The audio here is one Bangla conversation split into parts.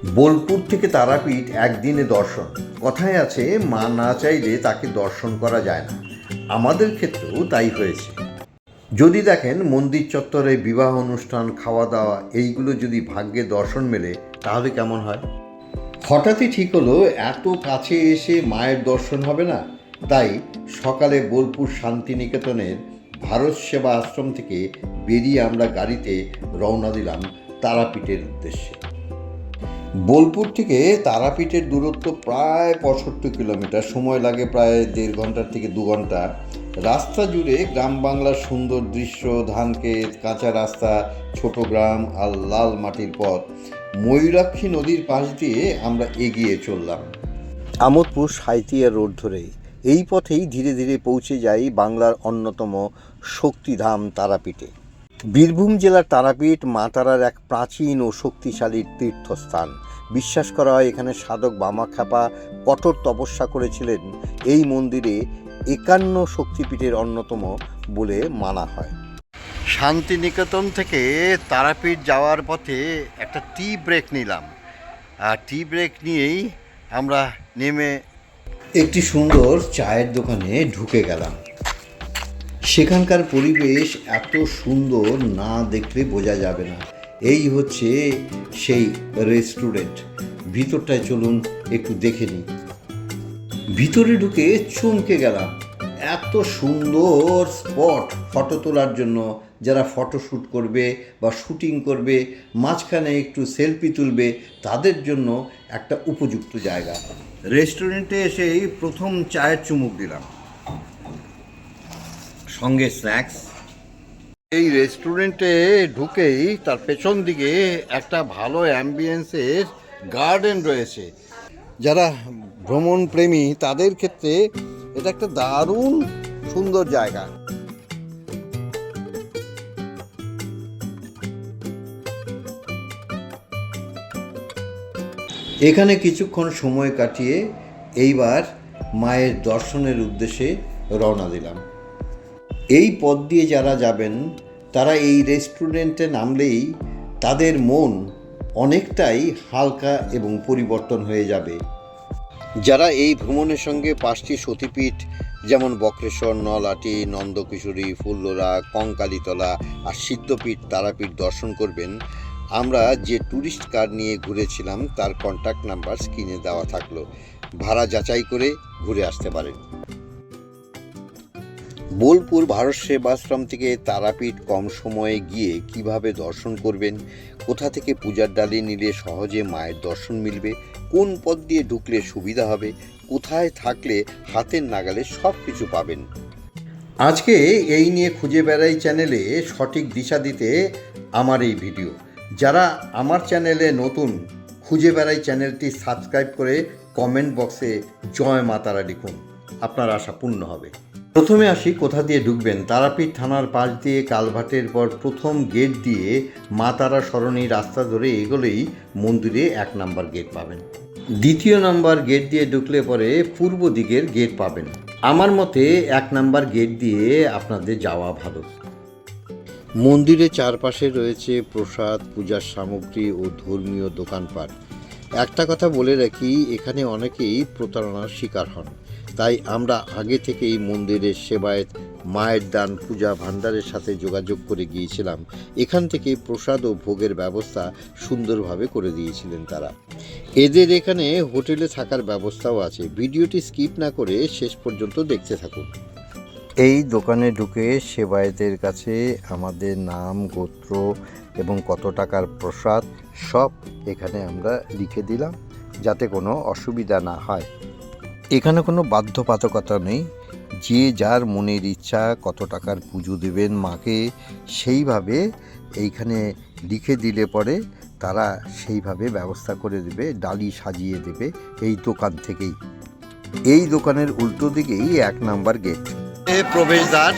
বোলপুর থেকে তারাপীঠ একদিনে দর্শন। কথায় আছে, মা না চাইলে তাকে দর্শন করা যায় না। আমাদের ক্ষেত্রেও তাই হয়েছে। যদি দেখেন মন্দির চত্বরে বিবাহ অনুষ্ঠান, খাওয়া দাওয়া, এইগুলো যদি ভাগ্যে দর্শন মেলে তাহলে কেমন হয়। হঠাৎই ঠিক হলো এত কাছে এসে মায়ের দর্শন হবে না। তাই সকালে বোলপুর শান্তিনিকেতনের ভারত সেবা আশ্রম থেকে বেরিয়ে আমরা গাড়িতে রওনা দিলাম তারাপীঠের উদ্দেশ্যে। বোলপুর থেকে তারাপীঠের দূরত্ব প্রায় 65 কিলোমিটার। সময় লাগে প্রায় 1.5 ঘন্টার থেকে 2 ঘন্টা। রাস্তা জুড়ে গ্রাম বাংলার সুন্দর দৃশ্য, ধানক্ষেত, কাঁচা রাস্তা, ছোট গ্রাম আর লাল মাটির পথ। ময়ূরাক্ষী নদীর পাশ দিয়ে আমরা এগিয়ে চললাম আমোদপুর সাঁইথিয়া রোড ধরে। এই পথেই ধীরে ধীরে পৌঁছে যাই বাংলার অন্যতম শক্তিধাম তারাপীঠে। বীরভূম জেলার তারাপীঠ মা তারার এক প্রাচীন ও শক্তিশালী তীর্থস্থান। বিশ্বাস করা হয় এখানে সাধক বামাখ্যাপা কঠোর তপস্যা করেছিলেন। এই মন্দিরে 51 শক্তিপীঠের অন্যতম বলে মানা হয়। শান্তিনিকেতন থেকে তারাপীঠ যাওয়ার পথে একটা টি ব্রেক নিলাম, আর টি ব্রেক নিয়েই আমরা নেমে একটি সুন্দর চায়ের দোকানে ঢুকে গেলাম। সেখানকার পরিবেশ এত সুন্দর, না দেখলে বোঝা যাবে না। এই হচ্ছে সেই রেস্টুরেন্ট। ভিতরটায় চলুন একটু দেখে নিই। ভিতরে ঢুকে চমকে গেলাম। এত সুন্দর স্পট ফটো তোলার জন্য, যারা ফটোশ্যুট করবে বা শুটিং করবে, মাঝখানে একটু সেলফি তুলবে, তাদের জন্য একটা উপযুক্ত জায়গা। রেস্টুরেন্টে এসেই প্রথম চায়ের চুমুক দিলাম, সঙ্গে স্ন্যাক্স। এই রেস্টুরেন্টে ঢুকেই তার পেছন দিকে একটা ভালো অ্যাম্বিয়েন্সের গার্ডেন রয়েছে। যারা ভ্রমণ প্রেমী তাদের ক্ষেত্রে এটা একটা দারুণ সুন্দর জায়গা। এখানে কিছুক্ষণ সময় কাটিয়ে এইবার মায়ের দর্শনের উদ্দেশ্যে রওনা দিলাম। এই পথ দিয়ে যারা যাবেন তারা এই রেস্টুরেন্টে নামলেই তাদের মন অনেকটাই হালকা এবং পরিবর্তন হয়ে যাবে। যারা এই ভ্রমণের সঙ্গে 5টি সতীপীঠ যেমন বক্রেশ্বর, নলাটি, নন্দকিশোরী, ফুল্লরা, কঙ্কালীতলা আর সিদ্ধপীঠ তারাপীঠ দর্শন করবেন, আমরা যে ট্যুরিস্ট কার নিয়ে ঘুরেছিলাম তার কন্ট্যাক্ট নাম্বার স্ক্রিনে দেওয়া থাকলো। ভাড়া যাচাই করে ঘুরে আসতে পারেন। বোলপুর ভারত সেবাশ্রম থেকে তারাপীঠ কম সময়ে গিয়ে কিভাবে দর্শন করবেন, কোথা থেকে পূজার ডালি নিলে সহজে মায়ের দর্শন মিলবে, কোন পথ দিয়ে ঢুকলে সুবিধা হবে, কোথায় থাকলে হাতের নাগালে সব কিছু পাবেন। আজকে এই নিয়ে খুঁজে বেড়াই চ্যানেলে সঠিক দিশা দিতে আমার এই ভিডিও। যারা আমার চ্যানেলে নতুন, খুঁজে বেড়াই চ্যানেলটি সাবস্ক্রাইব করে কমেন্ট বক্সে জয় মা তারা লিখুন, আপনার আশা পূর্ণ হবে। প্রথমে আসি কোথা দিয়ে ঢুকবেন। তারাপীঠ থানার পাশ দিয়ে কালভার্টের পর প্রথম গেট দিয়ে মা তারা সরণি রাস্তা ধরে এগোলেই মন্দিরে 1 নম্বর গেট পাবেন। 2য় নম্বর গেট দিয়ে ঢুকলে পরে পূর্ব দিকের গেট পাবেন। আমার মতে 1 নম্বর গেট দিয়ে আপনাদের যাওয়া ভালো। মন্দিরের চারপাশে রয়েছে প্রসাদ, পূজার সামগ্রী ও ধর্মীয় দোকানপাট। একটা কথা বলে রাখি, এখানে অনেকেই প্রতারণার শিকার হন। তাই আমরা আগে থেকেই মন্দিরের সেবায়েত, মায়ের দান, পূজা ভাণ্ডারের সাথে যোগাযোগ করে গিয়েছিলাম। এখান থেকে প্রসাদ ও ভোগের ব্যবস্থা সুন্দরভাবে করে দিয়েছিলেন তারা। এদের এখানে হোটেলে থাকার ব্যবস্থাও আছে। ভিডিওটি স্কিপ না করে শেষ পর্যন্ত দেখতে থাকুন। এই দোকানে ঢুকে সেবায়েতের কাছে আমাদের নাম, গোত্র এবং কত টাকার প্রসাদ সব এখানে আমরা লিখে দিলাম, যাতে কোনো অসুবিধা না হয়। এখানে কোনো বাধ্যবাধকতা নেই। যে যার মনের ইচ্ছা কত টাকার পুজো দেবেন মাকে, সেইভাবে এইখানে লিখে দিলে পরে তারা সেইভাবে ব্যবস্থা করে দেবে, ডালি সাজিয়ে দেবে এই দোকান থেকেই। এই দোকানের উল্টো দিকেই 1 নম্বর গেট, প্রবেশদ্বার,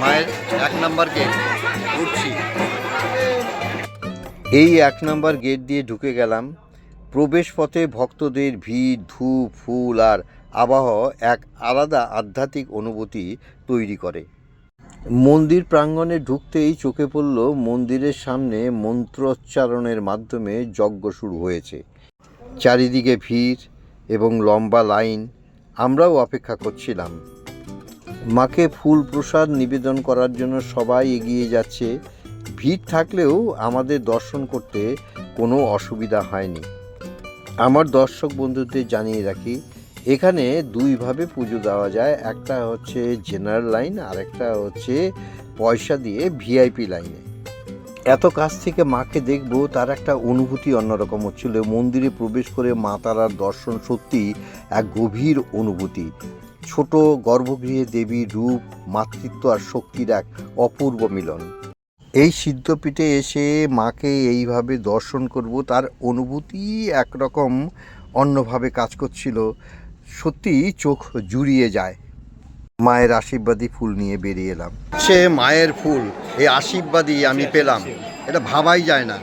মায়ের 1 নম্বর গেট। উঠছি, এই 1 নম্বর গেট দিয়ে ঢুকে গেলাম। প্রবেশ পথে ভক্তদের ভিড়, ধূপ, ফুল আর আবহ এক আলাদা আধ্যাত্মিক অনুভূতি তৈরি করে। মন্দির প্রাঙ্গণে ঢুকতেই চোখে পড়ল মন্দিরের সামনে মন্ত্রোচ্চারণের মাধ্যমে যজ্ঞ শুরু হয়েছে। চারিদিকে ভিড় এবং লম্বা লাইন। আমরাও অপেক্ষা করছিলাম। মাকে ফুল প্রসাদ নিবেদন করার জন্য সবাই এগিয়ে যাচ্ছে। ভিড় থাকলেও আমাদের দর্শন করতে কোনো অসুবিধা হয়নি। আমার দর্শক বন্ধুদের জানিয়ে রাখি, এখানে দুইভাবে পুজো দেওয়া যায়। একটা হচ্ছে জেনারেল লাইন, আর একটা হচ্ছে পয়সা দিয়ে ভিআইপি লাইনে। এত কাছ থেকে মাকে দেখবো, তার একটা অনুভূতি অন্যরকম হচ্ছিল। মন্দিরে প্রবেশ করে মা তারার দর্শন সত্যি এক গভীর অনুভূতি। ছোট গর্ভগৃহে দেবীর রূপ, মাতৃত্ব আর শক্তির এক অপূর্ব মিলন। এই সিদ্ধপীঠে এসে মাকে এইভাবে দর্শন করব, তার অনুভূতি একরকম অন্যভাবে কাজ করছিল। সত্যি চোখ জুড়িয়ে যায়। মায়ের আশীর্বাদী ফুল নিয়ে বেরিয়ে এলাম। সে মায়ের ফুল, এই আশীর্বাদী আমি পেলাম, এটা ভাবাই যায় না।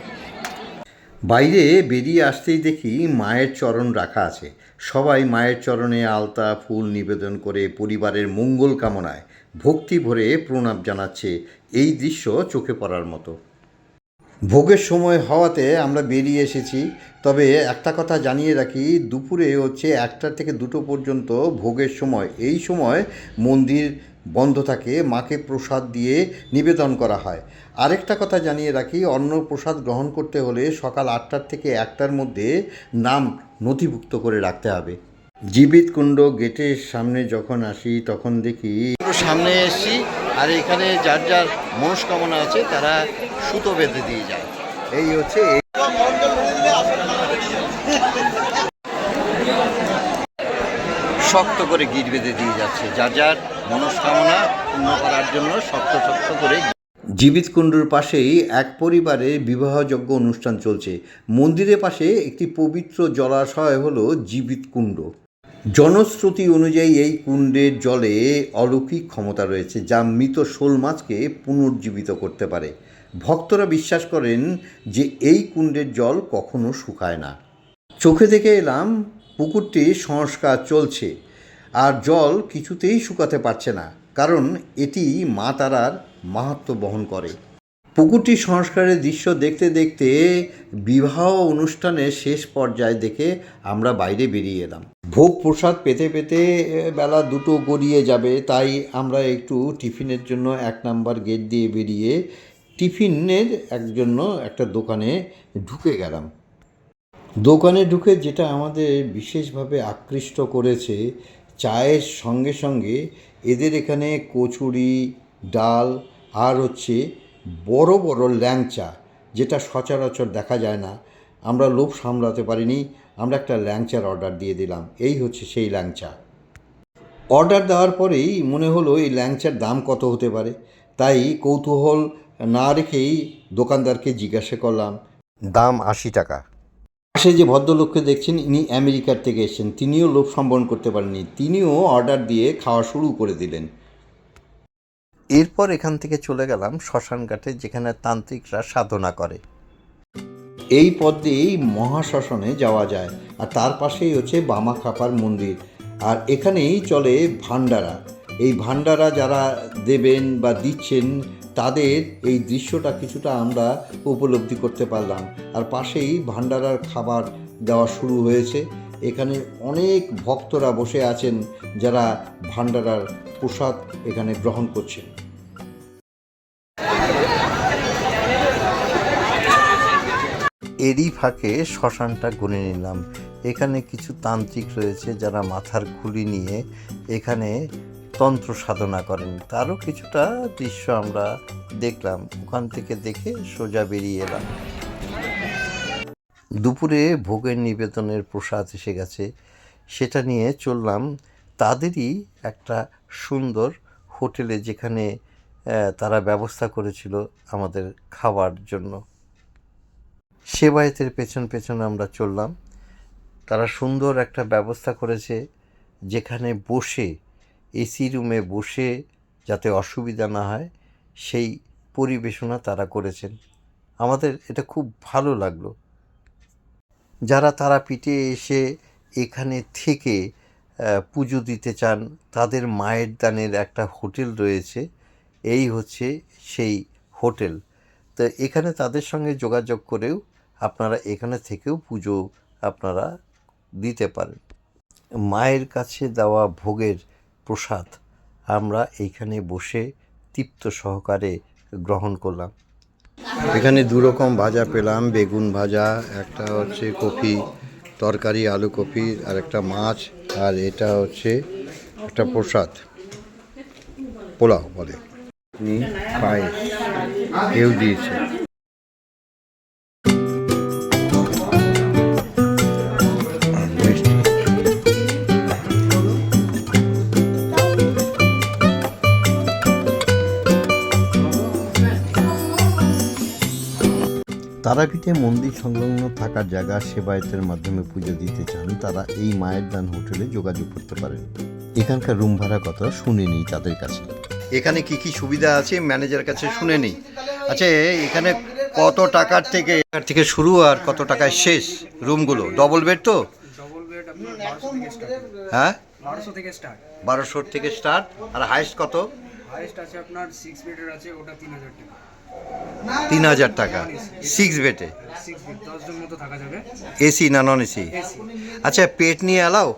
বাইরে বেরিয়ে আসতেই দেখি মায়ের চরণ রাখা আছে। সবাই মায়ের চরণে আলতা ফুল নিবেদন করে পরিবারের মঙ্গল কামনায় ভক্তি ভরে প্রণাম জানাচ্ছে। এই দৃশ্য চোখে পড়ার মতো। ভোগের সময় হওয়াতে আমরা বেরিয়ে এসেছি। তবে একটা কথা জানিয়ে রাখি, দুপুরে হচ্ছে 1টা থেকে 2টো পর্যন্ত ভোগের সময়। এই সময় মন্দির বন্ধ থাকে, মাকে প্রসাদ দিয়ে নিবেদন করা হয়। আরেকটা কথা জানিয়ে রাখি, অন্ন প্রসাদ গ্রহণ করতে হলে সকাল 8টার থেকে 1টার মধ্যে নাম নথিভুক্ত করে রাখতে হবে। জীবিত কুণ্ড গেটের সামনে যখন আসি তখন দেখি সামনে এসছি, আর এখানে যার যার মনস্কামনা আছে তারা সুতো বেঁধে দিয়ে যায়। এই হচ্ছে শক্ত করে গিট বেঁধে দিয়ে যাচ্ছে, যার যার মনস্কামনা পূর্ণ করার জন্য শক্ত শক্ত করে। জীবিত কুণ্ডুর পাশেই এক পরিবারের বিবাহযোগ্য অনুষ্ঠান চলছে। মন্দিরের পাশে একটি পবিত্র জলাশয় হলো জীবিত কুণ্ড। জনশ্রুতি অনুযায়ী এই কুণ্ডের জলে অলৌকিক ক্ষমতা রয়েছে, যা মৃত শোল মাছকে পুনর্জীবিত করতে পারে। ভক্তরা বিশ্বাস করেন যে এই কুণ্ডের জল কখনো শুকায় না। চোখে দেখে এলাম পুকুরটি সংস্কার চলছে, আর জল কিছুতেই শুকাতে পারছে না, কারণ এটি মা তারার মাহাত্ম্য বহন করে। পুকুরটি সংস্কারের দৃশ্য দেখতে দেখতে বিবাহ অনুষ্ঠানের শেষ পর্যায়ে দেখে আমরা বাইরে বেরিয়ে এলাম। ভোগ প্রসাদ পেতে পেতে বেলা 2টো গড়িয়ে যাবে, তাই আমরা একটু টিফিনের জন্য 1 নাম্বার গেট দিয়ে বেরিয়ে টিফিনের জন্য একটা দোকানে ঢুকে গেলাম। দোকানে ঢুকে যেটা আমাদের বিশেষভাবে আকৃষ্ট করেছে, চায়ের সঙ্গে সঙ্গে এদের এখানে কচুরি, ডাল আর হচ্ছে বড় বড় ল্যাংচা, যেটা সচরাচর দেখা যায় না। আমরা লোভ সামলাতে পারিনি, আমরা একটা ল্যাংচার অর্ডার দিয়ে দিলাম। এই হচ্ছে সেই ল্যাংচা। অর্ডার দেওয়ার পরেই মনে হলো এই ল্যাংচার দাম কত হতে পারে, তাই কৌতূহল না রেখেই দোকানদারকে জিজ্ঞাসা করলাম। দাম 80 টাকা। পাশে যে ভদ্রলোককে দেখছেন, ইনি আমেরিকার থেকে এসেছেন। তিনিও লোভ সম্বরণ করতে পারেননি, তিনিও অর্ডার দিয়ে খাওয়া শুরু করে দিলেন। এরপর এখান থেকে চলে গেলাম শ্মশানঘাটে, যেখানে তান্ত্রিকরা সাধনা করে। এই পথ দিয়েই মহাশ্মশানে যাওয়া যায়, আর তার পাশেই হচ্ছে বামাখ্যাপার মন্দির। আর এখানেই চলে ভান্ডারা। এই ভান্ডারা যারা দেবেন বা দিচ্ছেন, তাদের এই দৃশ্যটা কিছুটা আমরা উপলব্ধি করতে পারলাম। আর পাশেই ভান্ডারার খাবার দেওয়া শুরু হয়েছে। এখানে অনেক ভক্তরা বসে আছেন, যারা ভান্ডারার প্রসাদ এখানে গ্রহণ করছেন। এরই ফাঁকে শ্মশানটা গুনে নিলাম। এখানে কিছু তান্ত্রিক রয়েছে যারা মাথার খুলি নিয়ে এখানে তন্ত্র সাধনা করেন, তারও কিছুটা দৃশ্য আমরা দেখলাম। ওখান থেকে দেখে সোজা বেরিয়ে এলাম। দুপুরে ভোগের নিবেদনের প্রসাদ এসে গেছে, সেটা নিয়ে চললাম তাদেরই একটা সুন্দর হোটেলে, যেখানে তারা ব্যবস্থা করেছিল আমাদের খাবার জন্য। সেবায়েতের পেছন পেছন আমরা চললাম। তারা সুন্দর একটা ব্যবস্থা করেছে, যেখানে বসে এসি রুমে বসে যাতে অসুবিধা না হয় সেই পরিবেশনা তারা করেছেন। আমাদের এটা খুব ভালো লাগলো। যারা তারাপীঠে এসে এখানে থেকে পুজো দিতে চান, তাদের মায়ের দানের একটা হোটেল রয়েছে। এই হচ্ছে সেই হোটেল। তো এখানে তাদের সঙ্গে যোগাযোগ করেও আপনারা এখানে থেকেও পুজো আপনারা দিতে পারেন। মায়ের কাছে দেওয়া ভোগের প্রসাদ আমরা এইখানে বসে তৃপ্ত সহকারে গ্রহণ করলাম। এখানে দুরকম ভাজা পেলাম, বেগুন ভাজা, একটা হচ্ছে কপি তরকারি, আলু কপি, আর একটা মাছ, আর এটা হচ্ছে একটা প্রসাদ, পোলাও বলে, পায়েস কেউ দিয়েছে। তারাপীঠে মন্দির সংলগ্ন থাকার জায়গা সেবায়েতের মাধ্যমে পুজো দিতে চান তারা এই মায়ের দান হোটেলে যোগাযোগ করতে পারেন। এখানকার রুম ভাড়া কত শুনে নিই তাদের কাছে। এখানে কি কি সুবিধা আছে ম্যানেজার কাছে শুনে নিই। আচ্ছা, এখানে কত টাকার থেকে শুরু আর কত টাকায় শেষ রুমগুলো? ডবল বেড তো? ডবল বেড আপনার 1200 থেকে স্টার্ট। হ্যাঁ, 1200 থেকে স্টার্ট। 1200 থেকে স্টার্ট। আর হাইস্ট কত? হাইয়েস্ট আছে আপনার 6 বেডের আছে, ওটা 3000 টাকা। 3000 টাকা 6 বেডে? 6 বেড 10 জন মতো থাকা যাবে। এসি না নন এসি? এসি। আচ্ছা, পেট নিয়ে এলাও?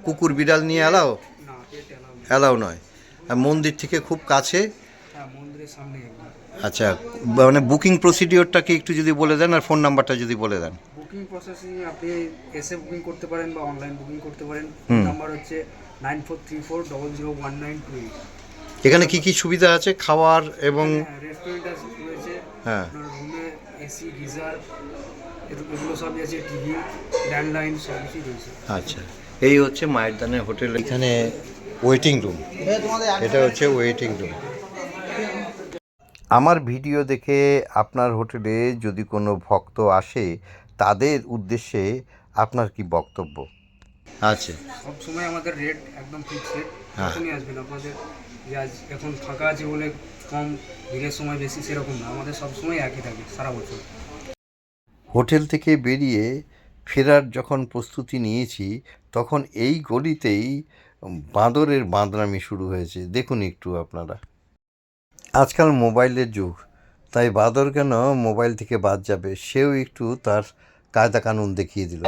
কুকুর বিড়াল নিয়ে এলাও? না, পেট এলাও না। এলাও নয়। আর মন্দির থেকে খুব কাছে? হ্যাঁ, মন্দিরের সামনে একদম। আচ্ছা, মানে বুকিং প্রসিডিওরটা কি একটু যদি বলে দেন, আর ফোন নাম্বারটা যদি বলে দেন। বুকিং প্রসেসিং আপনি এসে বুকিং করতে পারেন বা অনলাইন বুকিং করতে পারেন। নাম্বার হচ্ছে 9434001928। এখানে কি কি সুবিধা আছে খাওয়ার এবং? রেস্টুরেন্ট রয়েছে, হ্যাঁ, রুমে এসি, গিজার, এগুলো সবই আছে, টিভি, ল্যান্ডলাইন সব কিছুই রয়েছে। আচ্ছা, এই হচ্ছে মায়ের দানের হোটেল। এখানে ওয়েটিং রুম, এটা হচ্ছে ওয়েটিং রুম। আমার ভিডিও দেখে আপনার হোটেলে যদি কোনো ভক্ত আসে তাদের উদ্দেশ্যে আপনার কি বক্তব্য আছে? সব সময় আমাদের রেট একদম ফিক্সড রেট। হ্যাঁ। যখনই আসবেন আপনাদের যে আজ এখন ফাঁকা আছে বলে কম, ভিড়ের সময় বেশি, সেরকম না, আমাদের সব সময় একই থাকে সারা বছর। হোটেল থেকে বেরিয়ে ফেরার যখন প্রস্তুতি নিয়েছি তখন এই গলিতেই বাঁদরের বাঁদরামি শুরু হয়েছে। দেখুন একটু আপনারা, আজকাল মোবাইলের যুগ, তাই বাঁদর কেন মোবাইল থেকে বাদ যাবে, সেও একটু তার কায়দা কানুন দেখিয়ে দিল।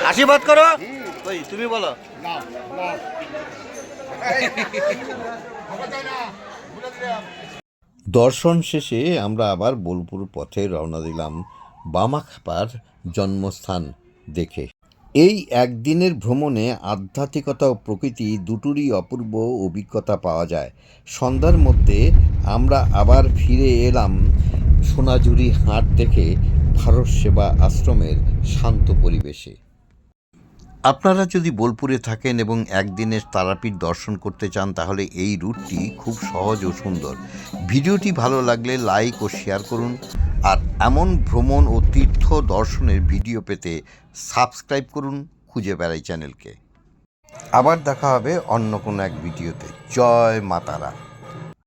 আশীর্বাদ করো, ওই তুমি বলো। দর্শন শেষে আমরা আবার বোলপুর পথে রওনা দিলাম বামাখ্যাপার জন্মস্থান দেখে। এই একদিনের ভ্রমণে আধ্যাত্মিকতা ও প্রকৃতি দুটোরই অপূর্ব অভিজ্ঞতা পাওয়া যায়। সন্ধ্যার মধ্যে আমরা আবার ফিরে এলাম সোনাঝুরি হাট দেখে ভারত সেবা আশ্রমের শান্ত পরিবেশে। আপনারা যদি বোলপুরে থাকেন এবং একদিনের তারাপীঠ দর্শন করতে চান তাহলে এই রুটটি খুব সহজ ও সুন্দর। ভিডিওটি ভালো লাগলে লাইক ও শেয়ার করুন, আর এমন ভ্রমণ ও তীর্থ দর্শনের ভিডিও পেতে সাবস্ক্রাইব করুন খুঁজে বেড়াই চ্যানেলকে। আবার দেখা হবে অন্য কোনো এক ভিডিওতে। জয় মা তারা।